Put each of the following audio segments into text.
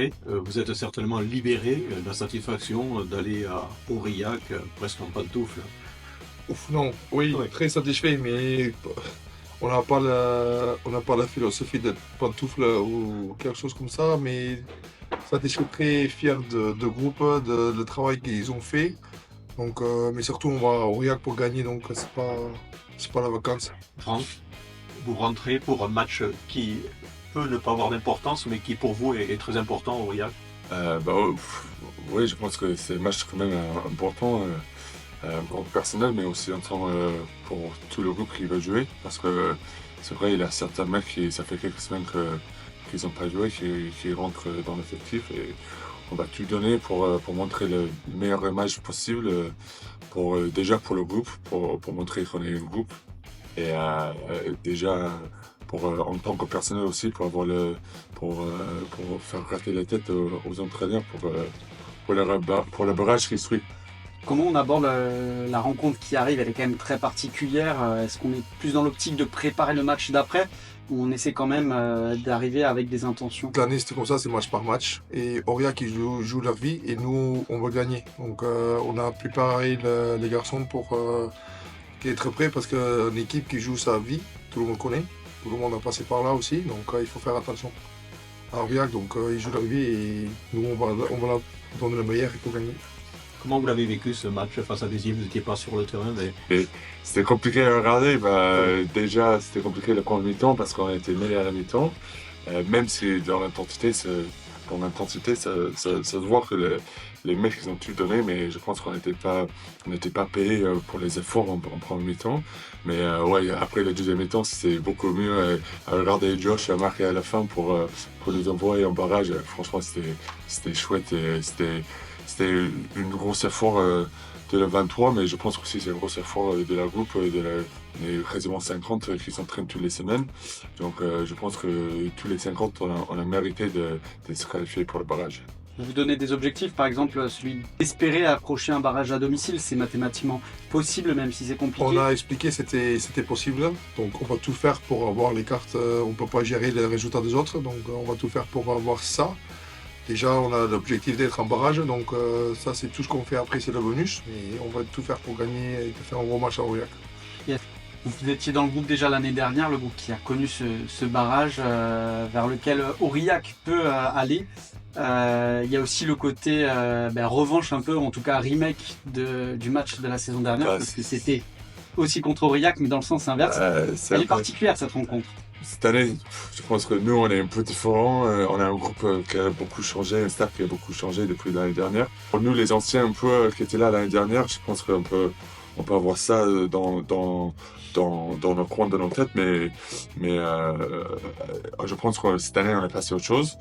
rentrée, vous êtes certainement libéré de la satisfaction d'aller à Aurillac presque en pantoufles. Ouf, non, oui, Oui. très satisfait, mais on n'a pas la philosophie de pantoufle ou quelque chose comme ça, mais satisfait, très fier de groupe, le travail qu'ils ont fait. Donc, mais surtout, on va à Aurillac pour gagner, donc c'est pas la vacance. Franck, vous rentrez pour un match qui peut ne pas avoir d'importance, mais qui pour vous est très important, Aurillac. Oui, je pense que c'est un match quand même important, pour le personnel, mais aussi en tant, pour tout le groupe qui va jouer. Parce que c'est vrai, il y a certains mecs ça fait quelques semaines qu'ils n'ont pas joué, qui rentrent dans l'effectif. Et on va tout donner pour montrer le meilleur image possible, déjà pour le groupe, pour montrer qu'on est un groupe. Et déjà, en tant que personnel aussi, pour faire gratter la tête aux entraîneurs pour le barrage qui suit. Comment on aborde la rencontre qui arrive? Elle est quand même très particulière. Est-ce qu'on est plus dans l'optique de préparer le match d'après ou on essaie quand même d'arriver avec des intentions? Toute l'année, c'était comme ça, c'est match par match. Et Aurillac, ils jouent leur vie et nous, on veut gagner. Donc, on a préparé les garçons pour être prêts parce qu'une équipe qui joue sa vie, tout le monde connaît. Tout le monde a passé par là aussi, donc il faut faire attention. À Aurillac, donc ils jouent leur vie et nous, on va leur donner le meilleur pour gagner. Comment vous l'avez vécu ce match face à Béziers? Vous n'étiez pas sur le terrain, mais Et c'était compliqué à regarder. Déjà, c'était compliqué le premier mi-temps parce qu'on était mêlés à la mi-temps. Même si dans l'intensité, ça se voit que les mecs ils ont tout donné, mais je pense qu'on n'était pas payé pour les efforts en premier mi-temps. Mais ouais, après le deuxième mi-temps, c'était beaucoup mieux à regarder Josh à marquer à la fin pour nous envoyer en barrage. Franchement, c'était chouette et c'était une grosse effort de la 23, mais je pense aussi que c'est un gros effort de la groupe, les quasiment 50 qui s'entraînent toutes les semaines. Donc je pense que tous les 50, on a mérité de se qualifier pour le barrage. Vous vous donnez des objectifs, par exemple celui d'espérer approcher un barrage à domicile, c'est mathématiquement possible même si c'est compliqué. On a expliqué que c'était possible, donc on va tout faire pour avoir les cartes. On ne peut pas gérer les résultats des autres, donc on va tout faire pour avoir ça. Déjà, on a l'objectif d'être en barrage, donc ça c'est tout ce qu'on fait après, c'est le bonus. Mais on va tout faire pour gagner et faire un gros match à Aurillac. Vous étiez dans le groupe déjà l'année dernière, le groupe qui a connu ce barrage vers lequel Aurillac peut aller. Il y a aussi le côté revanche un peu, en tout cas remake du match de la saison dernière, parce que c'était aussi contre Aurillac, mais dans le sens inverse. Elle est particulière cette rencontre. Cette année, je pense que nous, on est un peu différents. On a un groupe qui a beaucoup changé, un staff qui a beaucoup changé depuis l'année dernière. Pour nous, les anciens un peu qui étaient là l'année dernière, je pense qu'on peut avoir ça dans nos coins de nos têtes, mais je pense que cette année, on est passé à autre chose.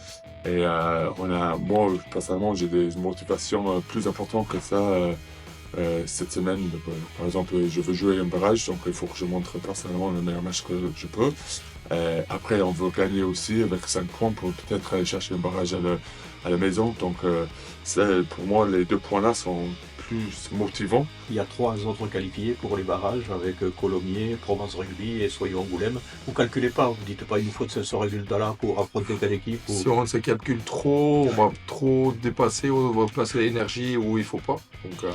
Et moi, personnellement, j'ai des motivations plus importantes que ça. Cette semaine, par exemple, je veux jouer un barrage, donc il faut que je montre personnellement le meilleur match que je peux. Après, on veut gagner aussi avec 5 points pour peut-être aller chercher un barrage à la maison. Donc, pour moi, les 2 points-là sont plus motivants. il y a 3 autres qualifiés pour les barrages avec Colomiers, Provence Rugby et Soyons Angoulême. Vous calculez pas, vous dites pas il nous faut ce résultat-là pour affronter telle équipe. Si on se calcule trop, on va trop dépasser, on va placer l'énergie où il ne faut pas. Donc,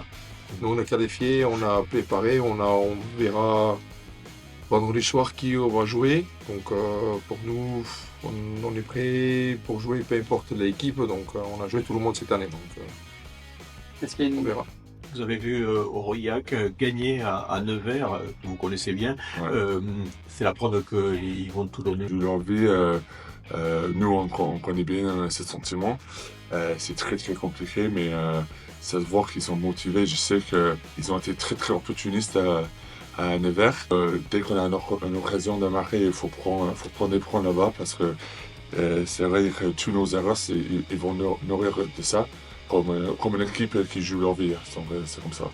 nous, on est qualifiés, on a préparé, on verra vendredi soir qui on va jouer. Donc pour nous, on est prêt pour jouer, peu importe l'équipe. Donc on a joué tout le monde cette année. Donc Est-ce qu'il y a on une... verra. Vous avez vu Aurillac gagner à Nevers, que vous connaissez bien. Ouais. C'est la preuve qu'ils vont tout donner. J'ai envie, nous, on connaît bien ce sentiment. C'est très, très compliqué, mais ça se voit qu'ils sont motivés. Je sais qu'ils ont été très, très opportunistes à Nevers. Dès qu'on a une occasion de marquer, il faut prendre des points là-bas parce que c'est vrai que tous nos erreurs, ils vont nourrir de ça comme une équipe qui joue leur vie. Donc, c'est comme ça.